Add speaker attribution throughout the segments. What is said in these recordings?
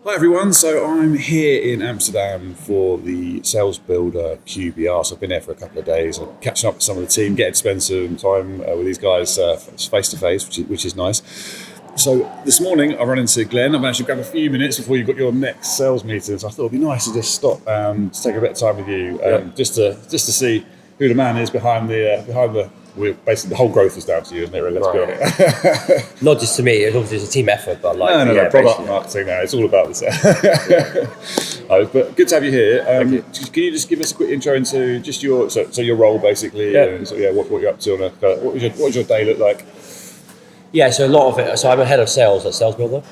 Speaker 1: Hi everyone, so I'm here in Amsterdam for the Salesbuildr QBR. So I've been there for a couple of days. I'm catching up with some of the team, getting to spend some time with these guys face to face, which is nice. So this morning I run into Glenn. I've managed to grab a few minutes before you've got your next sales meeting. So I thought it'd be nice to just stop to take a bit of time with you, just to see who the man is behind the. Basically, the whole growth is down to you, isn't it? Really, let's be honest.
Speaker 2: Not just to me, it's obviously a team effort, but
Speaker 1: no, product marketing now, it's all about this. But good to have you here. Can you just give us a quick intro into just your role, basically, and what you're up to, what does your day look like?
Speaker 2: Yeah, so a lot of it, so I'm a head of sales at Salesbuildr,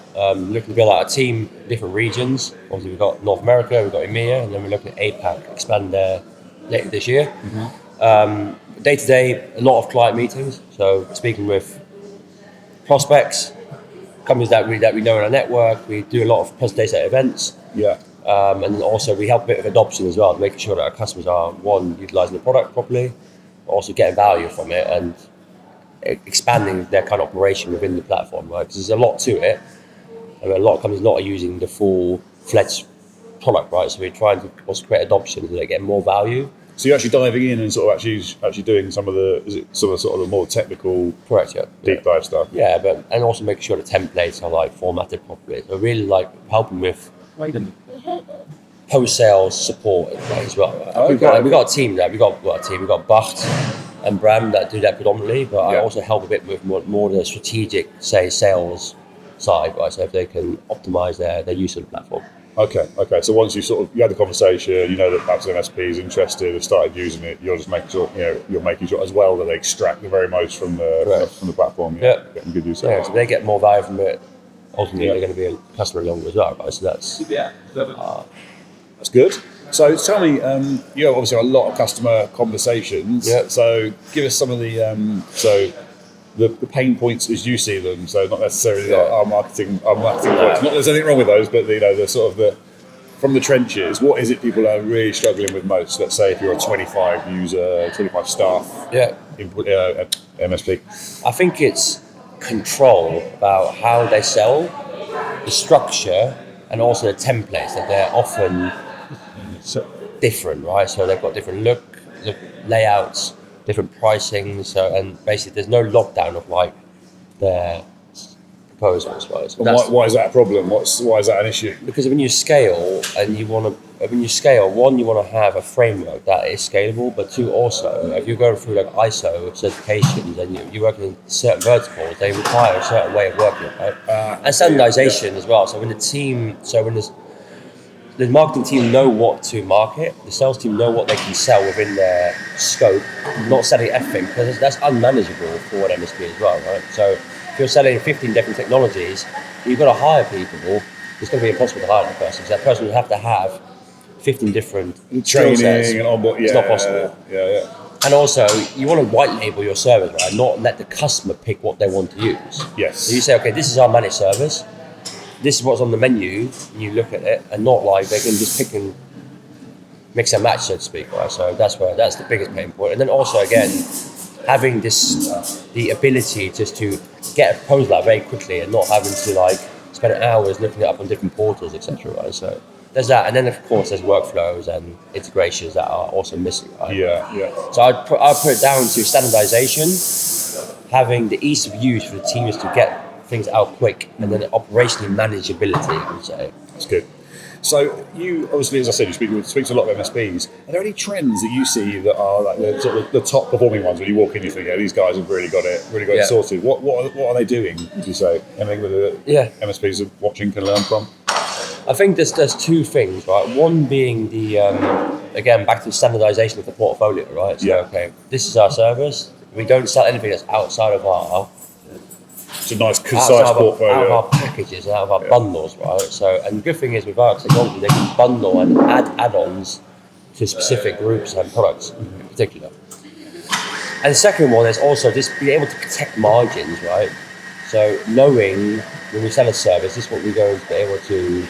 Speaker 2: looking to build out a team in different regions. Obviously, we've got North America, we've got EMEA, and then we're looking at APAC, expand there later this year. Mm-hmm. Day to day, a lot of client meetings. So speaking with prospects, companies that we know in our network. We do a lot of presentation at events.
Speaker 1: Yeah.
Speaker 2: And also we help a bit of adoption as well, making sure that our customers are utilising the product properly, but also getting value from it and expanding their kind of operation within the platform, right? Because there's a lot to it. I mean, a lot of companies not using the full-fledged product, right? So we're trying to also create adoption so they get more value.
Speaker 1: So you're actually diving in and sort of actually doing some of the more technical,
Speaker 2: correct,
Speaker 1: deep dive stuff.
Speaker 2: Yeah, and also making sure the templates are like formatted properly. So really like helping with post-sales support as well. Right? We've got a team there. We've got Bart and Bram that do that predominantly, but I also help a bit with more the strategic, say, sales side, right? So if they can optimize their use of the platform.
Speaker 1: Okay. So once you had the conversation, you know that perhaps an MSP is interested, have started using it, you're just making sure, you're making sure as well that they extract the very most from the platform. Getting good use of it.
Speaker 2: So they get more value from it. Ultimately, they're going to be a customer longer as well, right? So that's
Speaker 1: good. So tell me, you have obviously a lot of customer conversations. Yeah. So give us some of the pain points as you see them, so not necessarily our marketing points. Not that there's anything wrong with those, but the sort of the from the trenches. What is it people are really struggling with most? Let's say if you're a 25 user, 25 staff, input MSP.
Speaker 2: I think it's control about how they sell, the structure, and also the templates that they're often different, right? So they've got different look layouts, different pricing, and basically there's no lockdown of like their proposals, right? So
Speaker 1: why is that a problem? Why is that an issue?
Speaker 2: Because when you scale and you want to have a framework that is scalable, but two, also if you're going through like ISO certifications and you're working in certain verticals, they require a certain way of working, right? And standardization as well. So when the marketing team know what to market, the sales team know what they can sell within their scope, not selling everything, because that's unmanageable for an MSP as well, right? So if you're selling 15 different technologies, you've got to hire people, it's going to be impossible to hire that person, because that person will have to have 15 different
Speaker 1: training and onboard.
Speaker 2: It's not possible.
Speaker 1: Yeah.
Speaker 2: And also, you want to white label your service, right? Not let the customer pick what they want to use.
Speaker 1: Yes.
Speaker 2: So you say, okay, this is our managed service. This is what's on the menu, and you look at it, and not like they can just pick and mix and match, so to speak, right? So that's the biggest pain point. And then also, again, having the ability just to get a proposal out very quickly and not having to like spend hours looking it up on different portals, etc. Right? So there's that, and then of course there's workflows and integrations that are also missing, right?
Speaker 1: Yeah.
Speaker 2: So I'd put it down to standardization, having the ease of use for the teams to get things out quick, and then operationally manageability, I would say.
Speaker 1: That's good. So you obviously, as I said, you speak to a lot of MSPs. Are there any trends that you see that are like the top performing ones when you walk in? You think, these guys have really got it sorted. What are they doing? Would you say anything that the MSPs are watching can learn from?
Speaker 2: I think there's two things, right? One being the again back to the standardization of the portfolio, right? So okay, this is our service. We don't sell anything that's outside of our.
Speaker 1: It's a nice, concise portfolio.
Speaker 2: Out of our packages, out of our bundles, right? So, and the good thing is with our technology, they can bundle and add add-ons to specific groups and products in particular. And the second one is also just being able to protect margins, right? So knowing when we sell a service, this is what we're going to be able to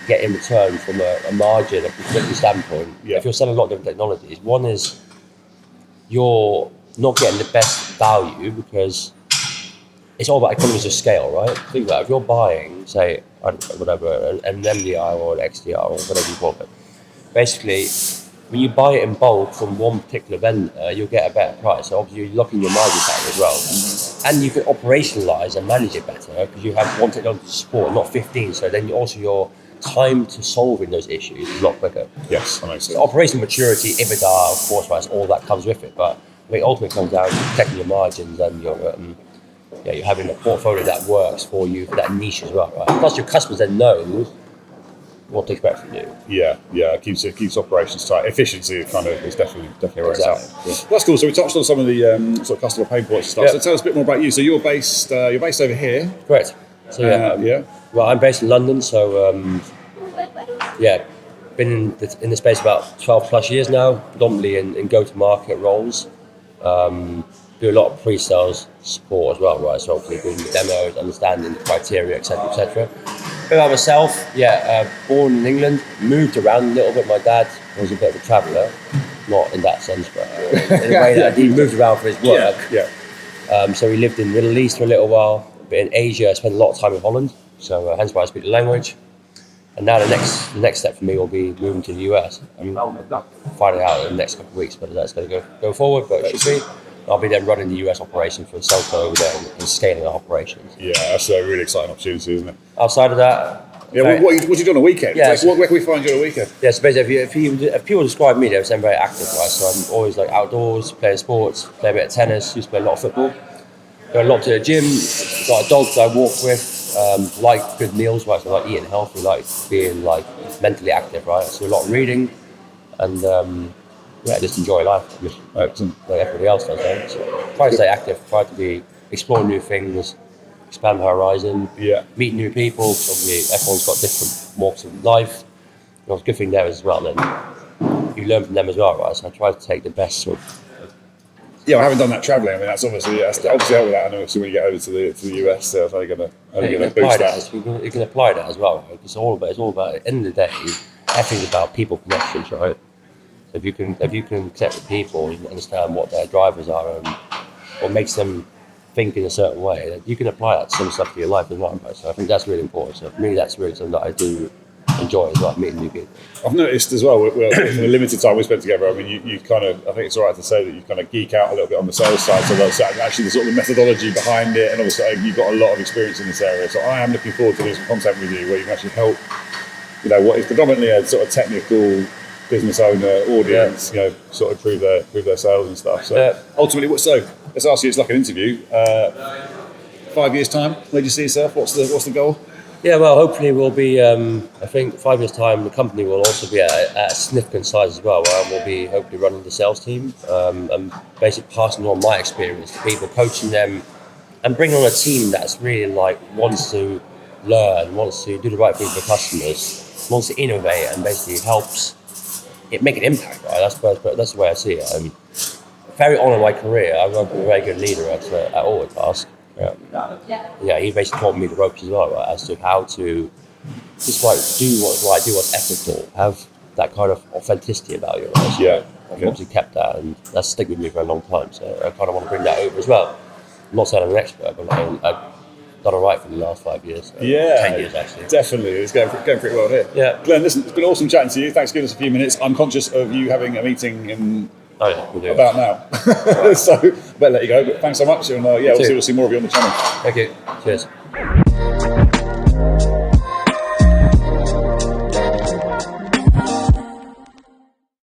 Speaker 2: get in return from a margin, a profitability standpoint. If you're selling a lot of different technologies, one is you're not getting the best value because it's all about economies of scale, right? Think about it. If you're buying, say, whatever, an MDR or an XDR or whatever you call it. Basically, when you buy it in bulk from one particular vendor, you'll get a better price. So obviously, you're locking your margin better as well. And you can operationalize and manage it better because you have one technology to support, not 15. So then also your time to solving those issues is a lot quicker.
Speaker 1: Yes, that makes sense.
Speaker 2: So operational maturity, EBITDA, of course, right, all that comes with it. But it ultimately comes down to protecting your margins and your you're having a portfolio that works for you for that niche as well, right? Plus, your customers then know what to expect from you.
Speaker 1: Yeah, it keeps operations tight. Efficiency is definitely where it's at.
Speaker 2: Yeah.
Speaker 1: That's cool. So we touched on some of the sort of customer pain points and stuff.
Speaker 2: Yeah.
Speaker 1: So tell us a bit more about you. So you're based over here.
Speaker 2: Correct. So well, I'm based in London, so been in the space about 12 plus years now, predominantly in go-to-market roles. Do a lot of pre-sales support as well, right? So hopefully doing the demos, understanding the criteria, etc., etc. About myself, born in England, moved around a little bit. My dad was a bit of a traveller, not in that sense, but in a way that he moved around for his work. So he lived in the Middle East for a little while, but in Asia, I spent a lot of time in Holland, so hence why I speak the language. And now the next step for me will be moving to the US. I'm finding out in the next couple of weeks whether that's going to go forward, but it should be. I'll be then running the US operation for Salesbuildr over there and scaling our operations.
Speaker 1: Yeah, that's a really exciting opportunity, isn't it?
Speaker 2: Outside of that,
Speaker 1: what do you do on a weekend?
Speaker 2: Yeah,
Speaker 1: where can we find you on a weekend?
Speaker 2: Yeah, so basically, if people describe me, they say I'm very active, right? So I'm always like outdoors, playing sports, play a bit of tennis, used to play a lot of football. Go a lot to the gym, got a dog that I walk with, like good meals, right? So I like eating healthy, like being like mentally active, right? So a lot of reading and just enjoy life, just like everybody else does. Right? So try to stay active, try to explore new things, expand the horizon, meet new people. So obviously everyone's got different walks of life. And the good thing there as well, then you learn from them as well, right? So I try to take the best sort of.
Speaker 1: Yeah, I haven't done that travelling. I mean, that's obviously help with that. And obviously, when you get over to the US, it's only going to boost that.
Speaker 2: You can apply that as well. Right? It's all about. At the end of the day, everything's about people connections, right? So if you can connect with people and understand what their drivers are and what makes them think in a certain way, then you can apply that to some stuff to your life as well. Right? So I think that's really important. So for me, that's really something that I do enjoy as well, meeting new people.
Speaker 1: I've noticed as well, in the limited time we spent together, I mean, you kind of, I think it's all right to say that you kind of geek out a little bit on the sales side, so that's actually the sort of the methodology behind it, and obviously you've got a lot of experience in this area, so I am looking forward to doing some content with you where you can actually help, what is predominantly a sort of technical business owner audience, sort of prove their sales and stuff. So ultimately, let's ask you, it's like an interview, 5 years time, where do you see yourself? What's the goal?
Speaker 2: Yeah, well, hopefully we'll be, I think 5 years' time, the company will also be at a significant size as well, where we'll be hopefully running the sales team and basically passing on my experience to people, coaching them and bringing on a team that's really wants to learn, wants to do the right thing for customers, wants to innovate and basically helps it make an impact, right? That's the way I see it. And very on in my career, I worked with a very good leader at Autotask. He basically taught me the ropes as well, right, as to how to just do what's right, do what's ethical, have that kind of authenticity about you, right? So I've obviously kept that, and that's stuck with me for a long time. So I kind of want to bring that over as well. I'm not saying I'm an expert, but I've done all right for the last 5 years. 10 years actually.
Speaker 1: Definitely, it's going pretty well here.
Speaker 2: Yeah,
Speaker 1: Glenn, listen, it's been awesome chatting to you. Thanks for giving us a few minutes. I'm conscious of you having a meeting in.
Speaker 2: We'll do
Speaker 1: about now. So I better let you go, but thanks so much, and we'll see more of you on the channel.
Speaker 2: Thank you. Cheers.